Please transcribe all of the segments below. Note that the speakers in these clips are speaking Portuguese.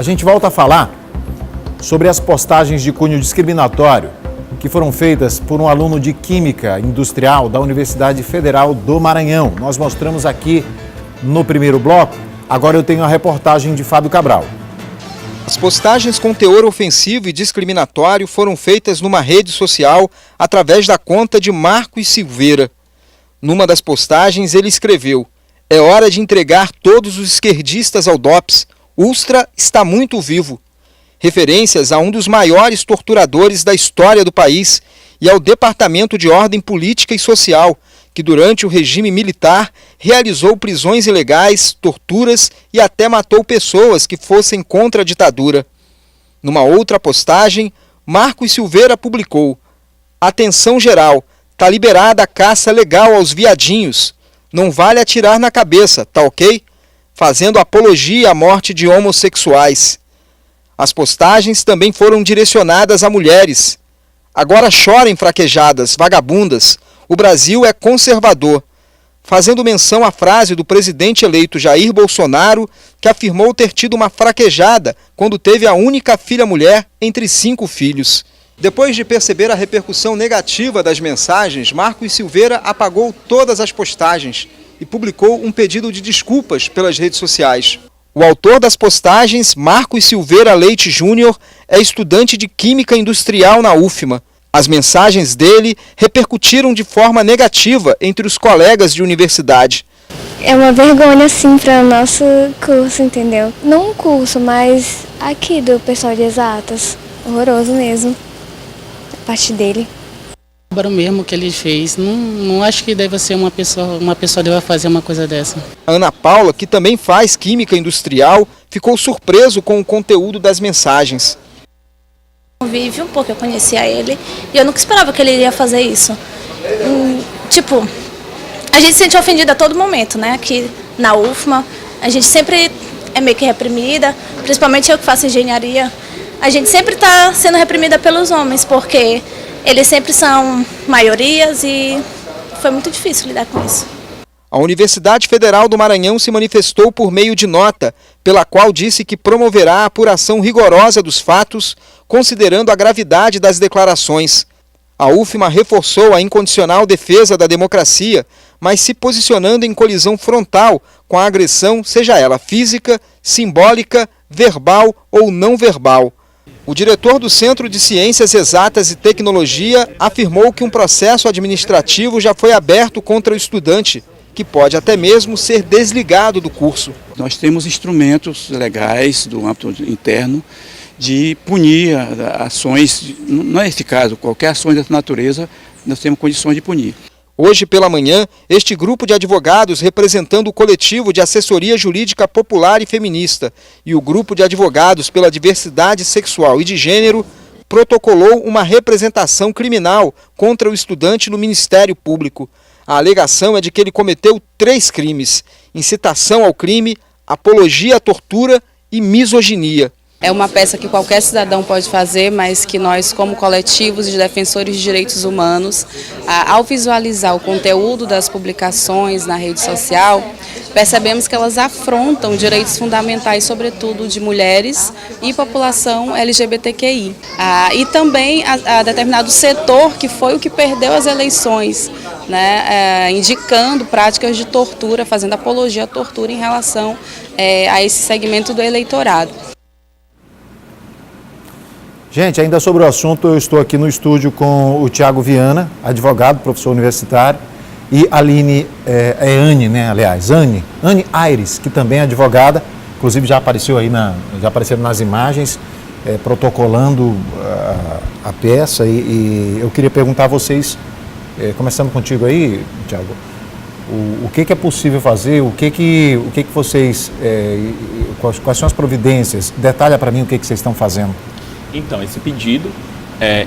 gente volta a falar sobre as postagens de cunho discriminatório que foram feitas por um aluno de Química Industrial da Universidade Federal do Maranhão. Nós mostramos aqui no primeiro bloco. Agora eu tenho a reportagem de Fábio Cabral. As postagens com teor ofensivo e discriminatório foram feitas numa rede social através da conta de Marcos Silveira. Numa das postagens ele escreveu: "É hora de entregar todos os esquerdistas ao DOPS. Ustra está muito vivo." Referências a um dos maiores torturadores da história do país e ao Departamento de Ordem Política e Social, que durante o regime militar realizou prisões ilegais, torturas e até matou pessoas que fossem contra a ditadura. Numa outra postagem, Marcos Silveira publicou: "Atenção geral, tá liberada a caça legal aos viadinhos. Não vale atirar na cabeça, tá ok?" Fazendo apologia à morte de homossexuais. As postagens também foram direcionadas a mulheres. "Agora chorem, fraquejadas, vagabundas. O Brasil é conservador." Fazendo menção à frase do presidente eleito Jair Bolsonaro, que afirmou ter tido uma fraquejada quando teve a única filha mulher entre 5 filhos. Depois de perceber a repercussão negativa das mensagens, Marcos Silveira apagou todas as postagens e publicou um pedido de desculpas pelas redes sociais. O autor das postagens, Marcos Silveira Leite Júnior, é estudante de Química Industrial na UFMA. As mensagens dele repercutiram de forma negativa entre os colegas de universidade. É uma vergonha, sim, para o nosso curso, entendeu? Não um curso, mas aqui do pessoal de exatas. Horroroso mesmo, a parte dele. O mesmo que ele fez, não acho que deve ser uma pessoa deve fazer uma coisa dessa. A Ana Paula, que também faz Química Industrial, ficou surpreso com o conteúdo das mensagens. Convívio, porque eu conhecia ele e eu nunca esperava que ele iria fazer isso. A gente se sente ofendida a todo momento, né? Aqui na UFMA, a gente sempre é meio que reprimida, principalmente eu que faço engenharia. A gente sempre está sendo reprimida pelos homens, porque eles sempre são maiorias e foi muito difícil lidar com isso. A Universidade Federal do Maranhão se manifestou por meio de nota, pela qual disse que promoverá a apuração rigorosa dos fatos, considerando a gravidade das declarações. A UFMA reforçou a incondicional defesa da democracia, mas se posicionando em colisão frontal com a agressão, seja ela física, simbólica, verbal ou não verbal. O diretor do Centro de Ciências Exatas e Tecnologia afirmou que um processo administrativo já foi aberto contra o estudante, que pode até mesmo ser desligado do curso. Nós temos instrumentos legais do âmbito interno de punir ações, não é esse caso, qualquer ação dessa natureza, nós temos condições de punir. Hoje pela manhã, este grupo de advogados representando o coletivo de assessoria jurídica popular e feminista e o grupo de advogados pela diversidade sexual e de gênero protocolou uma representação criminal contra o estudante no Ministério Público. A alegação é de que ele cometeu 3 crimes: incitação ao crime, apologia à tortura e misoginia. É uma peça que qualquer cidadão pode fazer, mas que nós, como coletivos de defensores de direitos humanos, ao visualizar o conteúdo das publicações na rede social, percebemos que elas afrontam direitos fundamentais, sobretudo de mulheres e população LGBTQI. E também a determinado setor que foi o que perdeu as eleições, né, indicando práticas de tortura, fazendo apologia à tortura em relação a esse segmento do eleitorado. Gente, ainda sobre o assunto, eu estou aqui no estúdio com o Tiago Viana, advogado, professor universitário, e Aline, Anne, né, aliás, Anne Aires, que também é advogada, inclusive já apareceram nas imagens, protocolando a peça, e eu queria perguntar a vocês, começando contigo aí, Tiago, o que é possível fazer, o que vocês, quais são as providências, detalha para mim o que vocês estão fazendo. Então, esse pedido,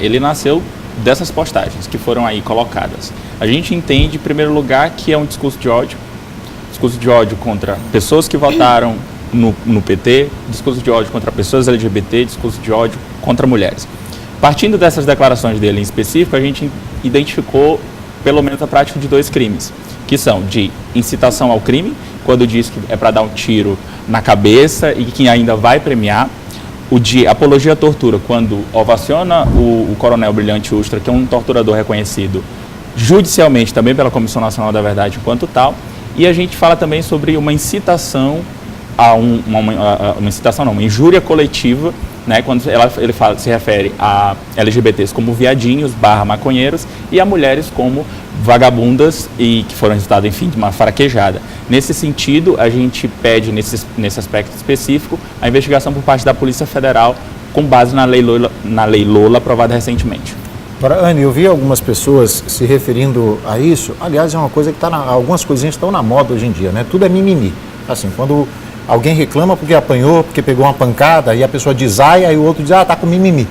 ele nasceu dessas postagens que foram aí colocadas. A gente entende, em primeiro lugar, que é um discurso de ódio contra pessoas que votaram no PT, discurso de ódio contra pessoas LGBT, discurso de ódio contra mulheres. Partindo dessas declarações dele em específico, a gente identificou pelo menos a prática de 2 crimes, que são de incitação ao crime, quando diz que é para dar um tiro na cabeça e que ainda vai premiar, o de apologia à tortura, quando ovaciona o coronel Brilhante Ustra, que é um torturador reconhecido judicialmente também pela Comissão Nacional da Verdade enquanto tal, e a gente fala também sobre uma incitação uma injúria coletiva, né, quando ele se refere a LGBTs como viadinhos, maconheiros, e a mulheres como vagabundas e que foram resultado, enfim, de uma fraquejada. Nesse sentido, a gente pede, nesse aspecto específico, a investigação por parte da Polícia Federal com base na Lei Lola aprovada recentemente. Agora, Anne, eu vi algumas pessoas se referindo a isso. Aliás, é uma coisa que algumas coisinhas estão na moda hoje em dia, né? Tudo é mimimi. Assim, quando alguém reclama porque apanhou, porque pegou uma pancada, e a pessoa diz ai, aí o outro diz, tá com mimimi.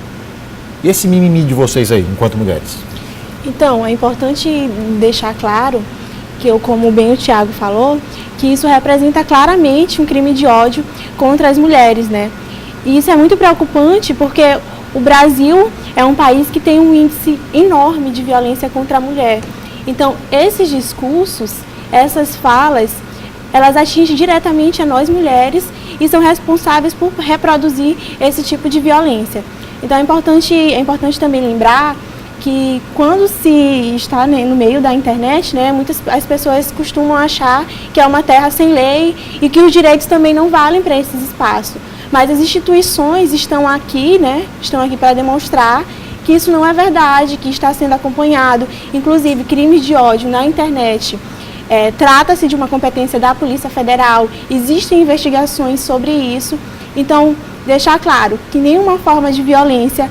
E esse mimimi de vocês aí, enquanto mulheres? Então, é importante deixar claro que, como bem o Thiago falou, que isso representa claramente um crime de ódio contra as mulheres, né? E isso é muito preocupante porque o Brasil é um país que tem um índice enorme de violência contra a mulher. Então, esses discursos, essas falas, elas atingem diretamente a nós mulheres e são responsáveis por reproduzir esse tipo de violência. Então, é importante também lembrar que quando se está, né, no meio da internet, né, as pessoas costumam achar que é uma terra sem lei e que os direitos também não valem para esses espaços. Mas as instituições estão aqui para demonstrar que isso não é verdade, que está sendo acompanhado. Inclusive, crimes de ódio na internet. Trata-se de uma competência da Polícia Federal, existem investigações sobre isso. Então, deixar claro que nenhuma forma de violência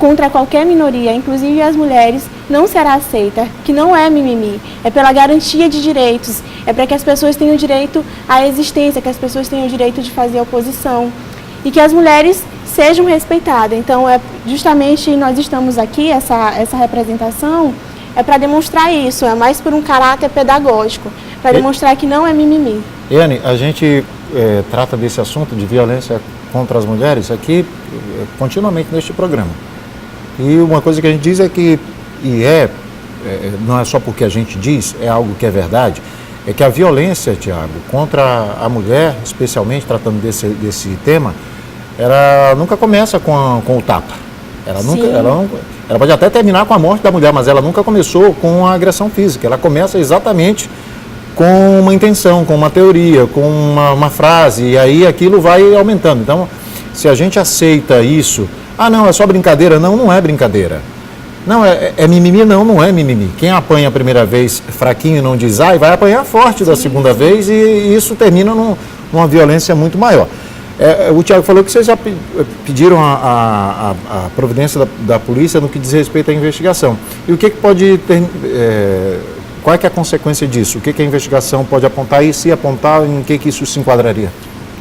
contra qualquer minoria, inclusive as mulheres, não será aceita, que não é mimimi, é pela garantia de direitos, é para que as pessoas tenham direito à existência, que as pessoas tenham direito de fazer oposição e que as mulheres sejam respeitadas. Então, justamente nós estamos aqui, essa representação, é para demonstrar isso, é mais por um caráter pedagógico, para demonstrar que não é mimimi. Anne, a gente trata desse assunto de violência contra as mulheres aqui continuamente neste programa. E uma coisa que a gente diz é que, não é só porque a gente diz, é algo que é verdade, é que a violência, Thiago, contra a mulher, especialmente tratando desse tema, ela nunca começa com o tapa. Ela pode até terminar com a morte da mulher, mas ela nunca começou com a agressão física. Ela começa exatamente com uma intenção, com uma teoria, com uma frase, e aí aquilo vai aumentando. Então, se a gente aceita isso, não, é só brincadeira, não é brincadeira. Não, é mimimi, não é mimimi. Quem apanha a primeira vez fraquinho e não diz ai, vai apanhar forte da segunda vez, e isso termina numa violência muito maior. O Thiago falou que vocês já pediram a providência da polícia no que diz respeito à investigação. E o que pode ter, qual é que é a consequência disso? O que a investigação pode apontar e, se apontar, em que isso se enquadraria?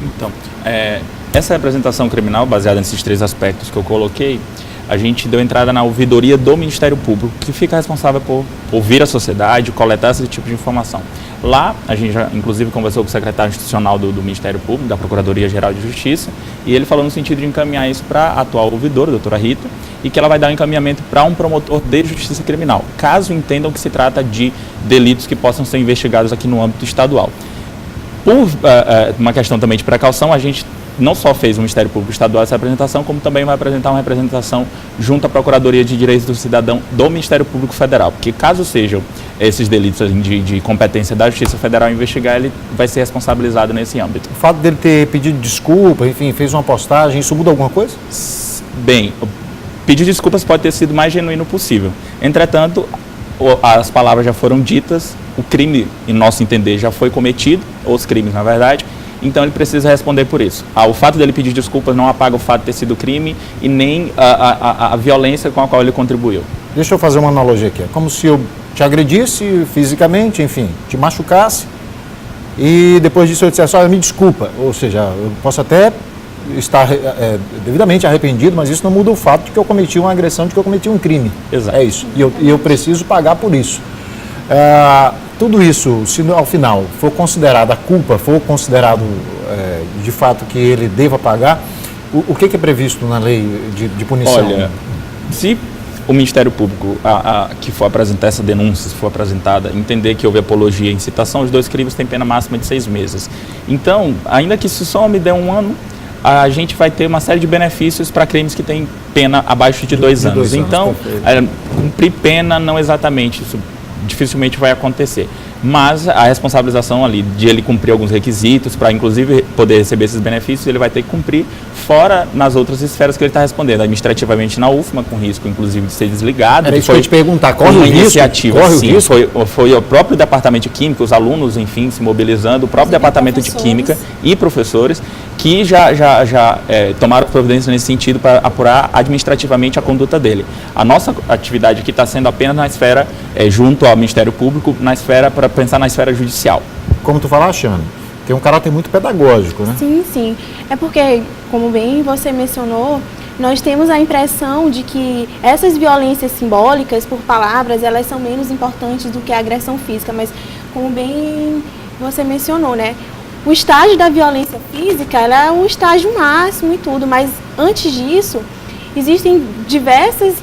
Então, essa representação criminal, baseada nesses 3 aspectos que eu coloquei, a gente deu entrada na ouvidoria do Ministério Público, que fica responsável por ouvir a sociedade, coletar esse tipo de informação. Lá, a gente já, inclusive, conversou com o secretário institucional do Ministério Público, da Procuradoria-Geral de Justiça, e ele falou no sentido de encaminhar isso para a atual ouvidora, a doutora Rita, e que ela vai dar um encaminhamento para um promotor de justiça criminal, caso entendam que se trata de delitos que possam ser investigados aqui no âmbito estadual. Por uma questão também de precaução, a gente não só fez o Ministério Público Estadual essa representação, como também vai apresentar uma representação junto à Procuradoria de Direitos do Cidadão do Ministério Público Federal, porque caso sejam esses delitos de competência da Justiça Federal investigar, ele vai ser responsabilizado nesse âmbito. O fato dele ter pedido desculpa, enfim, fez uma postagem, isso muda alguma coisa? Bem, pedir desculpas pode ter sido o mais genuíno possível. Entretanto, as palavras já foram ditas, o crime, em nosso entender, já foi cometido, os crimes, na verdade, então ele precisa responder por isso. O fato dele pedir desculpas não apaga o fato de ter sido crime e nem a violência com a qual ele contribuiu. Deixa eu fazer uma analogia aqui. É como se eu te agredisse fisicamente, enfim, te machucasse, e depois disso eu dissesse, olha, me desculpa. Ou seja, eu posso até estar devidamente arrependido, mas isso não muda o fato de que eu cometi uma agressão, de que eu cometi um crime. Exato. É isso. E eu preciso pagar por isso. Tudo isso, se ao final for considerada a culpa, for considerado de fato que ele deva pagar, o que é previsto na lei de punição? Olha, se o Ministério Público, que for apresentar essa denúncia, se for apresentada, entender que houve apologia e incitação, os 2 crimes têm pena máxima de 6 meses. Então, ainda que isso só me dê 1 ano, a gente vai ter uma série de benefícios para crimes que têm pena abaixo de 2 anos. Então, cumprir pena não exatamente, isso dificilmente vai acontecer. Mas a responsabilização ali de ele cumprir alguns requisitos para, inclusive, poder receber esses benefícios, ele vai ter que cumprir fora nas outras esferas que ele está respondendo, administrativamente na UFMA, com risco, inclusive, de ser desligado. Era isso que eu ia te perguntar, corre o risco? Iniciativa, sim, foi o próprio Departamento de Química, os alunos, enfim, se mobilizando, o próprio Departamento de Química e professores, que já tomaram providências nesse sentido para apurar administrativamente a conduta dele. A nossa atividade aqui está sendo apenas na esfera, junto ao Ministério Público, na esfera, para pensar na esfera judicial. Como tu falaste, Ana, tem um caráter muito pedagógico, né? Sim, sim. É porque, como bem você mencionou, nós temos a impressão de que essas violências simbólicas por palavras, elas são menos importantes do que a agressão física, mas como bem você mencionou, né? O estágio da violência física, ela é o estágio máximo e tudo, mas antes disso, existem diversas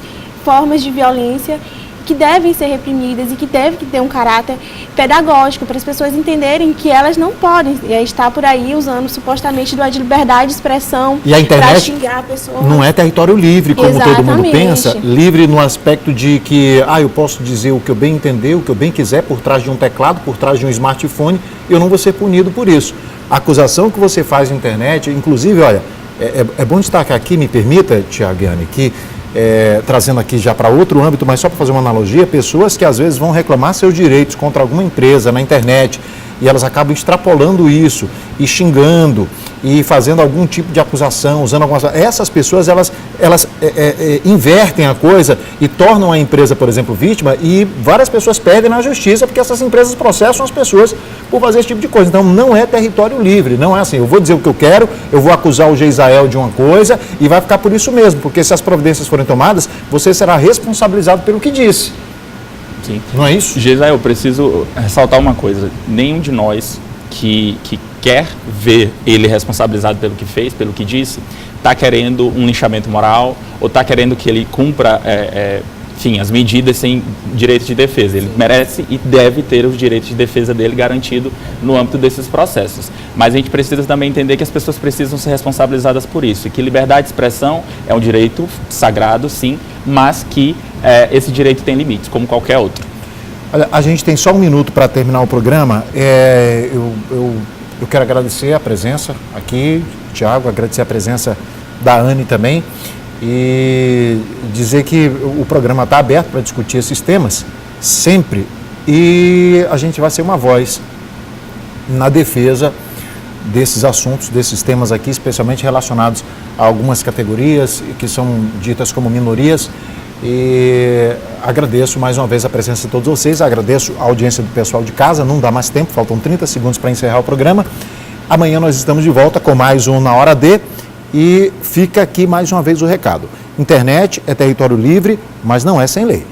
formas de violência que devem ser reprimidas e que devem ter um caráter pedagógico para as pessoas entenderem que elas não podem estar por aí usando supostamente da liberdade de expressão para xingar a pessoa. Não é território livre, como todo mundo pensa, livre no aspecto de que eu posso dizer o que eu bem entender, o que eu bem quiser por trás de um teclado, por trás de um smartphone, e eu não vou ser punido por isso. A acusação que você faz na internet, inclusive, olha, é bom destacar aqui, me permita, Tiagiane, que trazendo aqui já para outro âmbito, mas só para fazer uma analogia, pessoas que às vezes vão reclamar seus direitos contra alguma empresa na internet e elas acabam extrapolando isso e xingando e fazendo algum tipo de acusação, usando algumas... Essas pessoas, elas invertem a coisa e tornam a empresa, por exemplo, vítima, e várias pessoas perdem na justiça porque essas empresas processam as pessoas por fazer esse tipo de coisa. Então, não é território livre, não é assim, eu vou dizer o que eu quero, eu vou acusar o Geisael de uma coisa e vai ficar por isso mesmo, porque se as providências forem tomadas, você será responsabilizado pelo que disse. Sim. Não é isso? Geisael, eu preciso ressaltar uma coisa, nenhum de nós que quer ver ele responsabilizado pelo que fez, pelo que disse, está querendo um linchamento moral ou está querendo que ele cumpra as medidas sem direito de defesa. Ele merece e deve ter os direitos de defesa dele garantido no âmbito desses processos. Mas a gente precisa também entender que as pessoas precisam ser responsabilizadas por isso, e que liberdade de expressão é um direito sagrado, sim, mas que esse direito tem limites, como qualquer outro. Olha, a gente tem só um minuto para terminar o programa. Eu quero agradecer a presença aqui, Tiago, agradecer a presença da Anne também e dizer que o programa está aberto para discutir esses temas sempre, e a gente vai ser uma voz na defesa desses assuntos, desses temas aqui, especialmente relacionados a algumas categorias que são ditas como minorias. E agradeço mais uma vez a presença de todos vocês, agradeço a audiência do pessoal de casa, não dá mais tempo, faltam 30 segundos para encerrar o programa. Amanhã nós estamos de volta com mais um Na Hora D, e fica aqui mais uma vez o recado. Internet é território livre, mas não é sem lei.